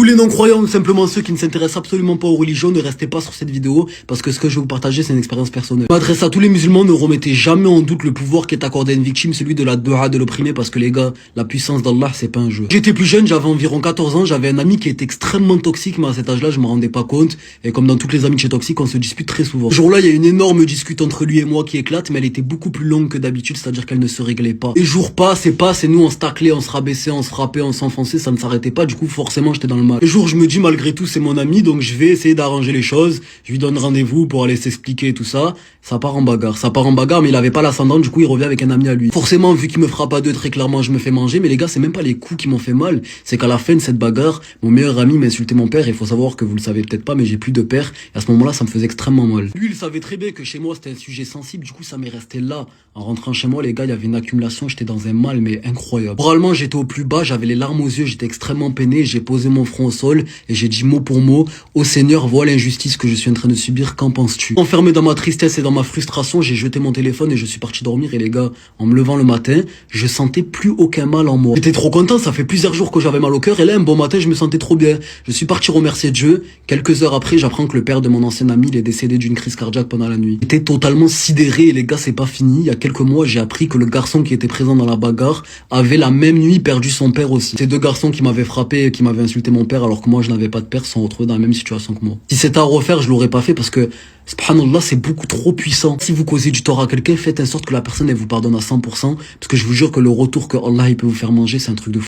les non-croyants ou simplement ceux qui ne s'intéressent absolument pas aux religions, ne restez pas sur cette vidéo parce que ce que je vais vous partager c'est une expérience personnelle. Je m'adresse à tous les musulmans, ne remettez jamais en doute le pouvoir qui est accordé à une victime, celui de la dua de l'opprimé, parce que les gars, la puissance d'Allah c'est pas un jeu. J'étais plus jeune, j'avais environ 14 ans, j'avais un ami qui était extrêmement toxique, mais à cet âge-là je me rendais pas compte, et comme dans toutes les amitiés toxiques, on se dispute très souvent. Ce jour-là, il y a une énorme dispute entre lui et moi qui éclate, mais elle était beaucoup plus longue que d'habitude, c'est-à-dire qu'elle ne se réglait pas. Les jours passent et passent, et nous on se taclait, on se rabaissait, on se frappait, on s'enfonçait, ça ne s'arrêtait pas, du coup forcément j'étais dans le mal. Le jour je me dis malgré tout c'est mon ami, donc je vais essayer d'arranger les choses, je lui donne rendez-vous pour aller s'expliquer tout ça, ça part en bagarre, mais il avait pas l'ascendant, du coup il revient avec un ami à lui. Forcément vu qu'il me frappe à deux très clairement je me fais manger, mais les gars c'est même pas les coups qui m'ont fait mal, c'est qu'à la fin de cette bagarre, mon meilleur ami m'a insulté mon père, et il faut savoir que vous le savez peut-être pas mais j'ai plus de père, et à ce moment-là ça me faisait extrêmement mal. Lui il savait très bien que chez moi c'était un sujet sensible, du coup ça m'est resté là. En rentrant chez moi les gars, il y avait une accumulation, j'étais dans un mal mais incroyable. Moralement j'étais au plus bas, j'avais les larmes aux yeux, j'étais extrêmement peiné, j'ai posé mon front au sol et j'ai dit mot pour mot: ô Seigneur, vois l'injustice que je suis en train de subir, qu'en penses-tu? Enfermé dans ma tristesse et dans ma frustration, j'ai jeté mon téléphone et je suis parti dormir, et les gars, en me levant le matin, je sentais plus aucun mal en moi. J'étais trop content, ça fait plusieurs jours que j'avais mal au cœur, et là un bon matin je me sentais trop bien. Je suis parti remercier Dieu. Quelques heures après, j'apprends que le père de mon ancien ami, il est décédé d'une crise cardiaque pendant la nuit. J'étais totalement sidéré, et les gars, c'est pas fini. Il y a quelques mois, j'ai appris que le garçon qui était présent dans la bagarre avait la même nuit perdu son père aussi. Ces deux garçons qui m'avaient frappé et qui m'avaient insulté mon père alors que moi je n'avais pas de père sont retrouvés dans la même situation que moi. Si c'était à refaire, je l'aurais pas fait parce que subhanallah, c'est beaucoup trop puissant. Si vous causez du tort à quelqu'un, faites en sorte que la personne elle vous pardonne à 100%, parce que je vous jure que le retour que Allah il peut vous faire manger, c'est un truc de fou.